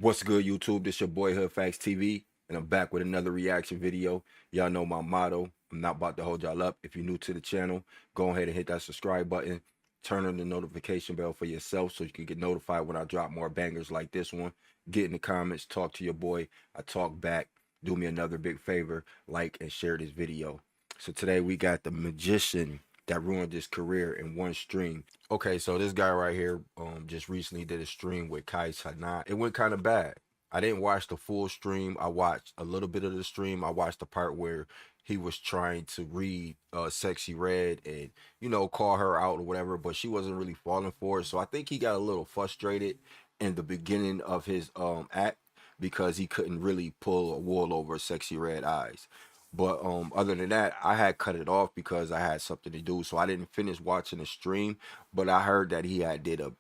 What's good, YouTube? This your boy HoodFacts TV, and I'm back with another reaction video. Y'all know my motto. I'm not about to hold y'all up. If you're new to the channel, go ahead and hit that subscribe button. Turn on the notification bell for yourself so you can get notified when I drop more bangers like this one. Get in the comments, talk to your boy. I talk back. Do me another big favor, like and share this video. So today we got the magician that ruined his career in one stream. Okay, so this guy right here just recently did a stream with Kai Sanat. It went kind of bad. I didn't watch the full stream. I watched a little bit of the stream. I watched the part where he was trying to read Sexy Red and, you know, call her out or whatever, but she wasn't really falling for it. So I think he got a little frustrated in the beginning of his act because he couldn't really pull a wool over Sexy Red eyes. But other than that, I had cut it off because I had something to do, so I didn't finish watching the stream. But I heard that he had did a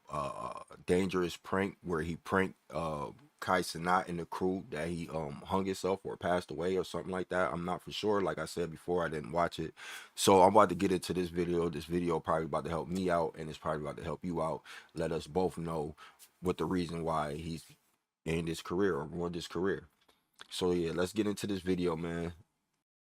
dangerous prank where he pranked Kai Sanat and the crew, that he hung himself or passed away or something like that. I'm not for sure. Like I said before, I didn't watch it, so I'm about to get into this video. This video probably about to help me out, and it's probably about to help you out. Let us both know what the reason why he's ended his career or ruined his career. So yeah, let's get into this video, man.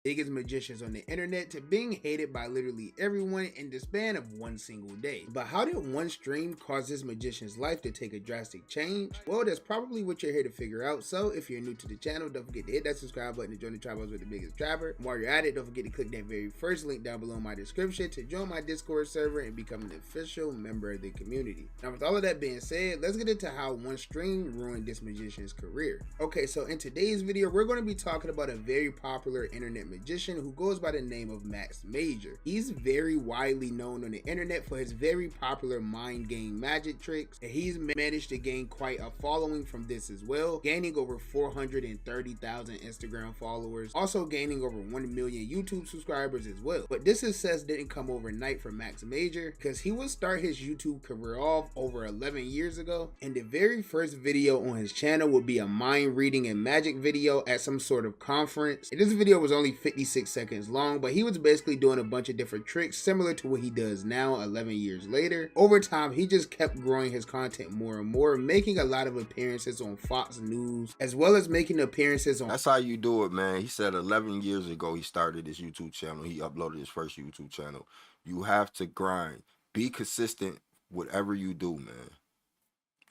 Biggest magicians on the internet to being hated by literally everyone in the span of one single day. But how did one stream cause this magician's life to take a drastic change? Well, that's probably what you're here to figure out. So if you're new to the channel, don't forget to hit that subscribe button to join the tribals with the biggest trapper. And while you're at it, don't forget to click that very first link down below in my description to join my Discord server and become an official member of the community. Now, with all of that being said, let's get into how one stream ruined this magician's career. Okay, so in today's video, we're going to be talking about a very popular internet magician who goes by the name of Max Major. He's very widely known on the internet for his very popular mind game magic tricks, and he's managed to gain quite a following from this as well, gaining over 430,000 Instagram followers, also gaining over 1 million YouTube subscribers as well. But this success didn't come overnight for Max Major, because he would start his YouTube career off over 11 years ago, and the very first video on his channel would be a mind reading and magic video at some sort of conference. And this video was only 56 seconds long, but he was basically doing a bunch of different tricks similar to what he does now 11 years later. Over time, he just kept growing his content more and more, making a lot of appearances on Fox News, as well as making appearances on... That's how you do it, man. He said 11 years ago he started his YouTube channel. He uploaded his first YouTube channel. You have to grind. Be consistent whatever you do, man.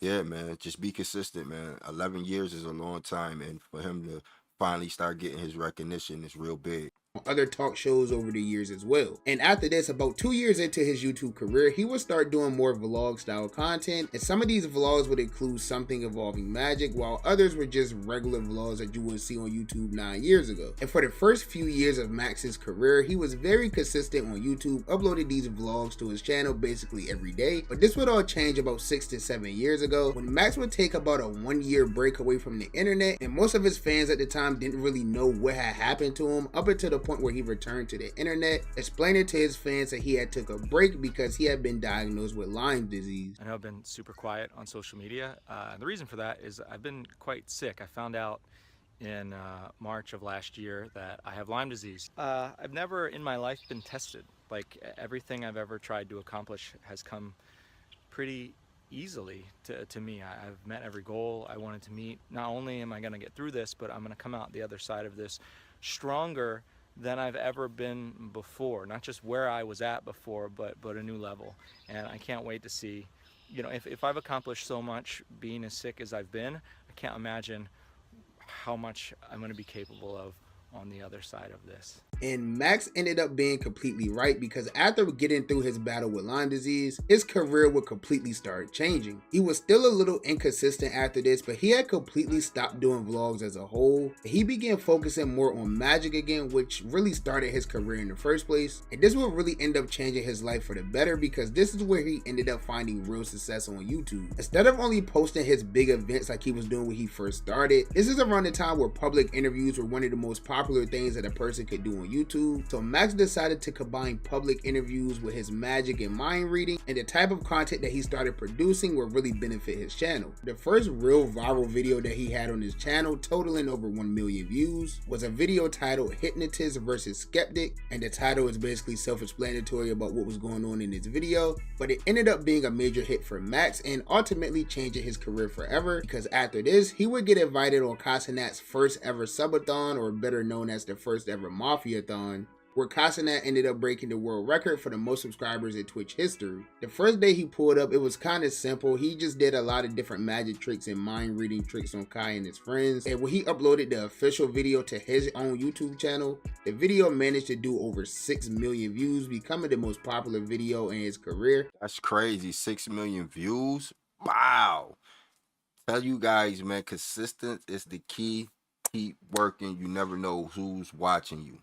Yeah, man. Just be consistent, man. 11 years is a long time, and for him to finally start getting his recognition is real big. Other talk shows over the years as well. And after this, about 2 years into his YouTube career, he would start doing more vlog style content, and some of these vlogs would include something involving magic, while others were just regular vlogs that you would see on YouTube 9 years ago. And for the first few years of Max's career, he was very consistent on YouTube, uploading these vlogs to his channel basically every day. But this would all change about 6 to 7 years ago, when Max would take about a 1-year break away from the internet, and most of his fans at the time didn't really know what had happened to him up until the point where he returned to the internet, explaining to his fans that he had took a break because he had been diagnosed with Lyme disease. I know I've been super quiet on social media. The reason for that is I've been quite sick. I found out in March of last year that I have Lyme disease. I've never in my life been tested. Like, everything I've ever tried to accomplish has come pretty easily to me. I've met every goal I wanted to meet. Not only am I going to get through this, but I'm going to come out the other side of this stronger than I've ever been before. Not just where I was at before, but a new level. And I can't wait to see, you know, if I've accomplished so much being as sick as I've been, I can't imagine how much I'm going to be capable of on the other side of this. And Max ended up being completely right, because after getting through his battle with Lyme disease, his career would completely start changing. He was still a little inconsistent after this, but he had completely stopped doing vlogs as a whole. He began focusing more on magic again, which really started his career in the first place. And this would really end up changing his life for the better, because this is where he ended up finding real success on YouTube. Instead of only posting his big events like he was doing when he first started, this is around the time where public interviews were one of the most popular things that a person could do on on YouTube. So Max decided to combine public interviews with his magic and mind reading, and the type of content that he started producing would really benefit his channel. The first real viral video that he had on his channel, totaling over 1 million views, was a video titled Hypnotist versus Skeptic, and the title is basically self-explanatory about what was going on in this video, but it ended up being a major hit for Max and ultimately changing his career forever, because after this, he would get invited on Casanat's first ever subathon, or better known as the first ever Mafiathon, where Casanat ended up breaking the world record for the most subscribers in Twitch history. The first day he pulled up, it was kind of simple. He just did a lot of different magic tricks and mind reading tricks on Kai and his friends. And when he uploaded the official video to his own YouTube channel, the video managed to do over 6 million views, becoming the most popular video in his career. That's crazy. 6 million views. Wow. Tell you guys, man, consistent is the key. Keep working. You never know who's watching you.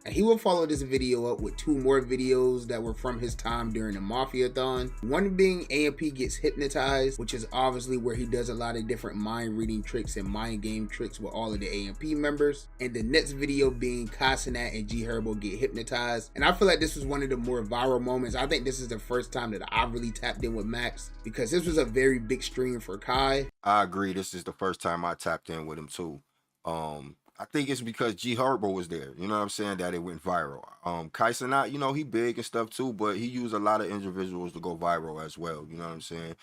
And he will follow this video up with 2 more videos that were from his time during the Mafiathon. One being AMP Gets Hypnotized, which is obviously where he does a lot of different mind reading tricks and mind game tricks with all of the AMP members. And the next video being Casanat and G Herbo Get Hypnotized. And I feel like this was one of the more viral moments. I think this is the first time that I really tapped in with Max, because this was a very big stream for Kai. I agree. This is the first time I tapped in with him too. I think it's because G Herbo was there, you know what I'm saying, that it went viral. Kaisenat, you know, he big and stuff too, but he used a lot of individuals to go viral as well, you know what I'm saying?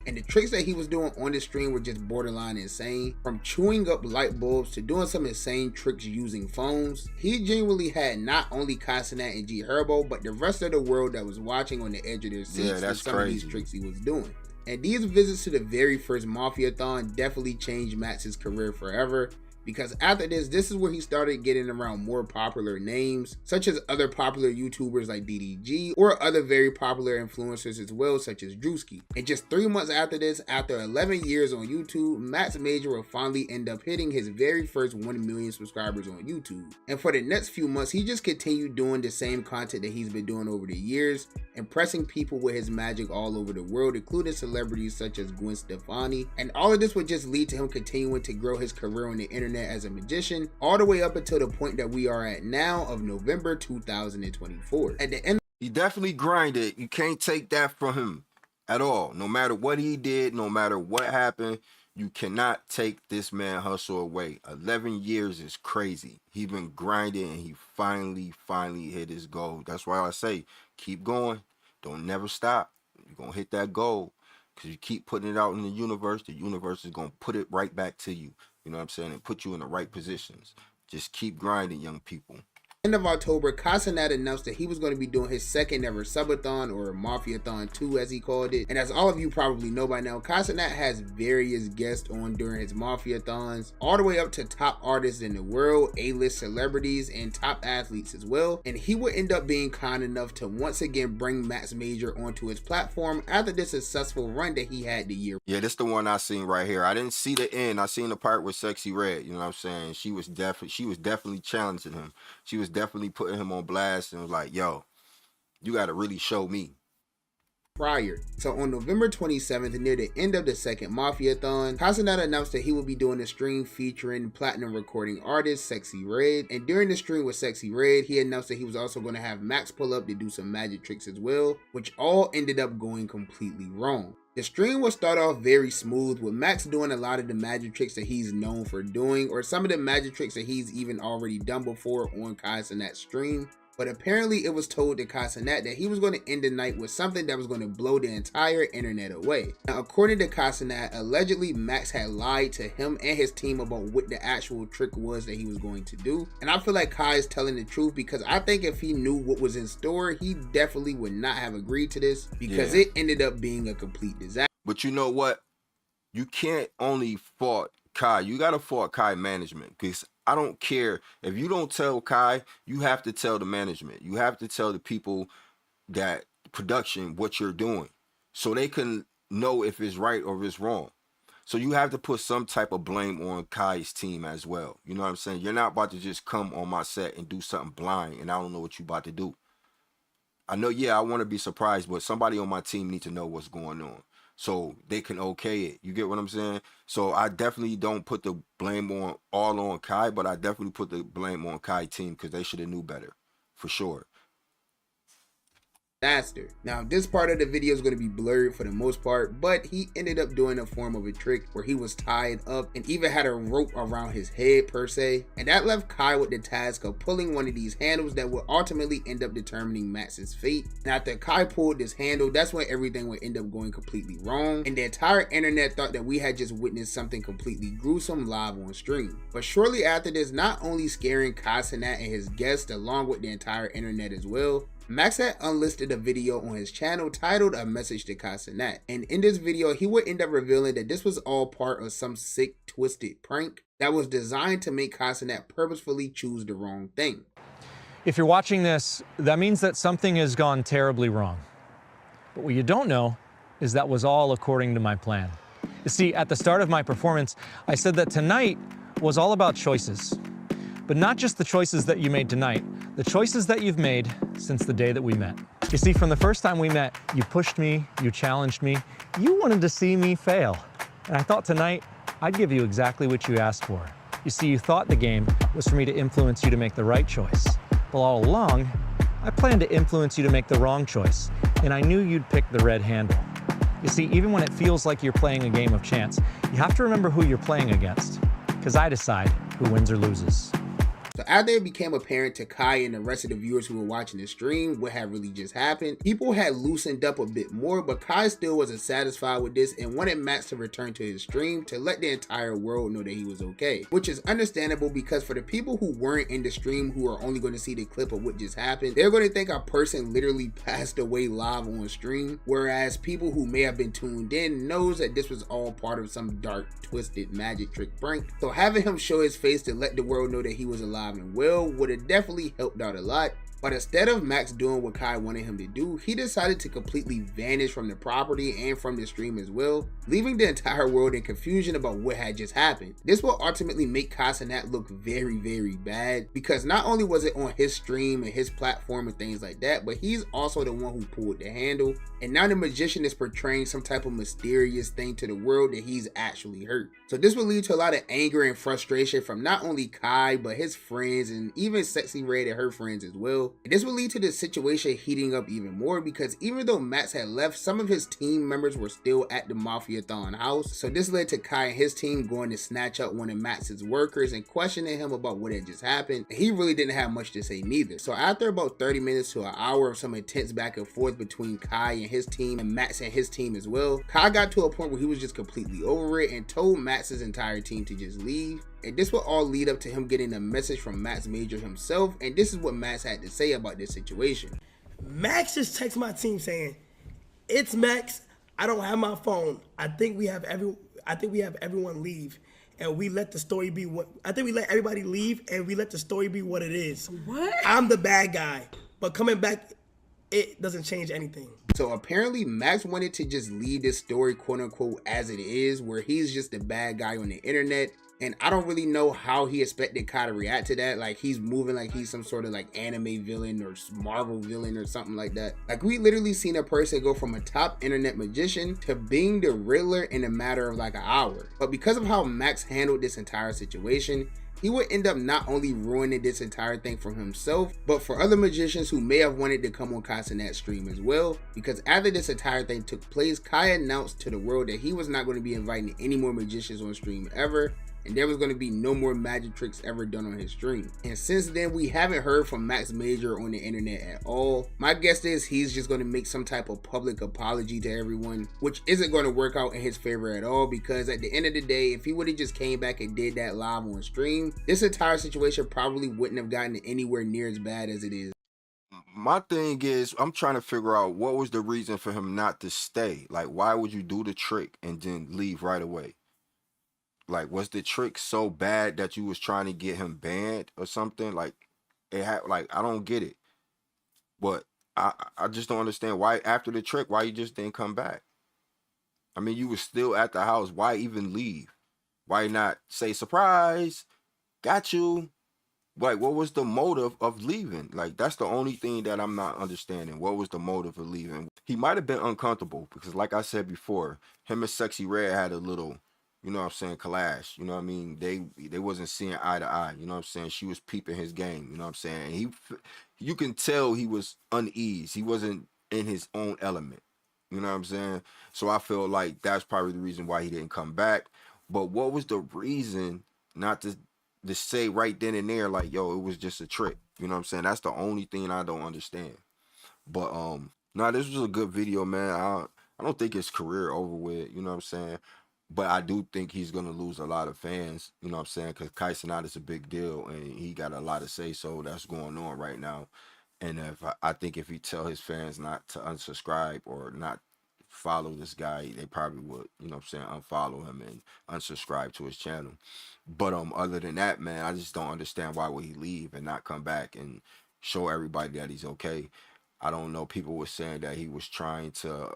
And the tricks that he was doing on the stream were just borderline insane. From chewing up light bulbs to doing some insane tricks using phones. He genuinely had not only Casanat and G Herbo, but the rest of the world that was watching on the edge of their seats. Yeah, that's some crazy. of these tricks he was doing. And these visits to the very first Mafiathon definitely changed Max's career forever, because after this is where he started getting around more popular names, such as other popular YouTubers like DDG, or other very popular influencers as well, such as Drewski. And just 3 months after this, after 11 years on YouTube, Max Major will finally end up hitting his very first 1 million subscribers on YouTube. And for the next few months, he just continued doing the same content that he's been doing over the years, impressing people with his magic all over the world, including celebrities such as Gwen Stefani. And all of this would just lead to him continuing to grow his career on the internet as a magician, all the way up until the point that we are at now of November 2024. At the end, he definitely grinded. You can't take that from him at all. No matter what he did, no matter what happened, you cannot take this man hustle away. 11 years is crazy. He been grinding and he finally hit his goal. That's why I say, keep going. Don't never stop. You're going to hit that goal. Because you keep putting it out in the universe is going to put it right back to you. You know what I'm saying? And put you in the right positions. Just keep grinding, young people. End of October, Casanat announced that he was going to be doing his second ever subathon, or Mafiathon 2 as he called it. And as all of you probably know by now, Casanat has various guests on during his Mafiathons, all the way up to top artists in the world, A-list celebrities, and top athletes as well. And he would end up being kind enough to once again bring Max Major onto his platform after the successful run that he had the year. Yeah, this the one I seen right here. I didn't see the end. I seen the part with Sexy Red, you know what I'm saying? She was definitely challenging him. She was definitely putting him on blast and was like, yo, you got to really show me. Prior. So on November 27th, near the end of the second Mafiathon, Casanat announced that he will be doing a stream featuring platinum recording artist Sexy Red. And during the stream with Sexy Red, he announced that he was also going to have Max pull up to do some magic tricks as well, which all ended up going completely wrong. The stream will start off very smooth, with Max doing a lot of the magic tricks that he's known for doing, or some of the magic tricks that he's even already done before on Casanat's stream. But apparently it was told to Casanat that he was going to end the night with something that was going to blow the entire internet away. Now, according to Casanat, allegedly Max had lied to him and his team about what the actual trick was that he was going to do. And I feel like Kai is telling the truth, because I think if he knew what was in store, he definitely would not have agreed to this, because it ended up being a complete disaster. But you know what? You can't only fault Kai. You got to fault Kai management, because I don't care if you don't tell Kai, you have to tell the management. You have to tell the people that production what you're doing, so they can know if it's right or if it's wrong. So you have to put some type of blame on Kai's team as well. You know what I'm saying? You're not about to just come on my set and do something blind and I don't know what you're about to do. I know, yeah, I want to be surprised, but somebody on my team needs to know what's going on. so they can okay it. You get what I'm saying? So I definitely don't put the blame on Kai, but I definitely put the blame on Kai team because they should have knew better, for sure. Faster. Now, this part of the video is going to be blurred for the most part, but he ended up doing a form of a trick where he was tied up and even had a rope around his head per se, and that left Kai with the task of pulling one of these handles that would ultimately end up determining Max's fate. And after Kai pulled this handle, that's when everything would end up going completely wrong, and the entire internet thought that we had just witnessed something completely gruesome live on stream. But shortly after this, not only scaring Kai Cenat and his guests along with the entire internet as well, Max had unlisted a video on his channel titled A Message to Kai Cenat, and in this video he would end up revealing that this was all part of some sick, twisted prank that was designed to make Kai Cenat purposefully choose the wrong thing. If you're watching this, that means that something has gone terribly wrong. But what you don't know is that was all according to my plan. You see, at the start of my performance, I said that tonight was all about choices. But not just the choices that you made tonight, the choices that you've made since the day that we met. You see, from the first time we met, you pushed me, you challenged me, you wanted to see me fail. And I thought tonight, I'd give you exactly what you asked for. You see, you thought the game was for me to influence you to make the right choice. But all along, I planned to influence you to make the wrong choice, and I knew you'd pick the red handle. You see, even when it feels like you're playing a game of chance, you have to remember who you're playing against, because I decide who wins or loses. So after it became apparent to Kai and the rest of the viewers who were watching the stream what had really just happened, people had loosened up a bit more, but Kai still wasn't satisfied with this and wanted Max to return to his stream to let the entire world know that he was okay. Which is understandable, because for the people who weren't in the stream, who are only going to see the clip of what just happened, they're going to think a person literally passed away live on stream, whereas people who may have been tuned in knows that this was all part of some dark, twisted magic trick prank. So having him show his face to let the world know that he was alive and well would have definitely helped out a lot. But instead of Max doing what Kai wanted him to do, he decided to completely vanish from the property and from the stream as well, leaving the entire world in confusion about what had just happened. This will ultimately make Kai Cenat look very, very bad, because not only was it on his stream and his platform and things like that, but he's also the one who pulled the handle, and now the magician is portraying some type of mysterious thing to the world that he's actually hurt. So this will lead to a lot of anger and frustration from not only Kai, but his friends and even Sexy Red and her friends as well. And this will lead to the situation heating up even more, because even though Max had left, some of his team members were still at the Mafia-thon house. So this led to Kai and his team going to snatch up one of Max's workers and questioning him about what had just happened. And he really didn't have much to say neither. So after about 30 minutes to an hour of some intense back and forth between Kai and his team and Max and his team as well, Kai got to a point where he was just completely over it and told Max's entire team to just leave. And this will all lead up to him getting a message from Max Major himself, and this is what Max had to say about this situation. Max just texted my team saying, "It's Max. I don't have my phone. I think we have everyone leave, and we let the story be what I think we let everybody leave, and we let the story be what it is. What? I'm the bad guy, but coming back, it doesn't change anything." So apparently Max wanted to just leave this story quote unquote as it is, where he's just the bad guy on the internet. And I don't really know how he expected Kai to react to that. Like, he's moving like he's some sort of like anime villain or Marvel villain or something like that. Like, we literally seen a person go from a top internet magician to being the Riddler in a matter of like an hour. But because of how Max handled this entire situation, he would end up not only ruining this entire thing for himself, but for other magicians who may have wanted to come on Kai Cenat's stream as well. Because after this entire thing took place, Kai announced to the world that he was not going to be inviting any more magicians on stream ever, and there was going to be no more magic tricks ever done on his stream. And since then, we haven't heard from Max Major on the internet at all. My guess is he's just going to make some type of public apology to everyone, which isn't going to work out in his favor at all, because at the end of the day, if he would have just came back and did that live on stream, this entire situation probably wouldn't have gotten anywhere near as bad as it is. My thing is, I'm trying to figure out what was the reason for him not to stay. Like, why would you do the trick and then leave right away? Like, was the trick so bad that you was trying to get him banned or something? Like, it had, like, I don't get it. But I just don't understand why after the trick, why you just didn't come back. I mean, you was still at the house. Why even leave? Why not say, surprise, got you? Like, what was the motive of leaving? Like, that's the only thing that I'm not understanding. What was the motive of leaving? He might have been uncomfortable because, like I said before, him and Sexy Red had a little, you know what I'm saying, clash. You know what I mean? They wasn't seeing eye to eye. You know what I'm saying? She was peeping his game. You know what I'm saying? And you can tell he was uneasy. He wasn't in his own element. You know what I'm saying? So I feel like that's probably the reason why he didn't come back. But what was the reason not to say right then and there, like, yo, it was just a trick? You know what I'm saying? That's the only thing I don't understand. But nah, this was a good video, man. I don't think his career over with, you know what I'm saying? But I do think he's gonna lose a lot of fans, you know what I'm saying? Because Kai Cenat is a big deal and he got a lot to say so that's going on right now. And if I think if he tell his fans not to unsubscribe or not follow this guy, they probably would, you know what I'm saying, unfollow him and unsubscribe to his channel. But other than that, man, I just don't understand why would he leave and not come back and show everybody that he's okay. I don't know. People were saying that he was trying to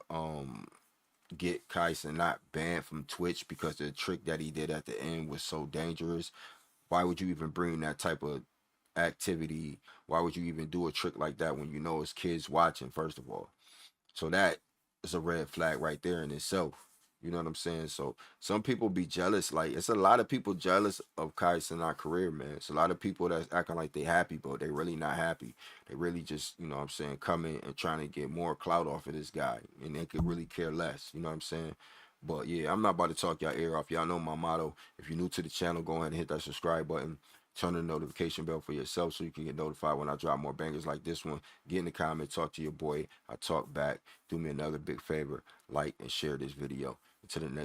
get Kai Cenat banned from Twitch because the trick that he did at the end was so dangerous. Why would you even bring that type of activity? Why would you even do a trick like that when you know it's kids watching, first of all? So that is a red flag right there in itself. You know what I'm saying? So some people be jealous. Like, it's a lot of people jealous of Kai Cenat's career, man. It's a lot of people that's acting like they happy, but they really not happy. They really just, you know what I'm saying, coming and trying to get more clout off of this guy. And they could really care less. You know what I'm saying? But yeah, I'm not about to talk y'all ear off. Y'all know my motto. If you're new to the channel, go ahead and hit that subscribe button. Turn on the notification bell for yourself so you can get notified when I drop more bangers like this one. Get in the comments, talk to your boy. I talk back. Do me another big favor, like and share this video. Until the next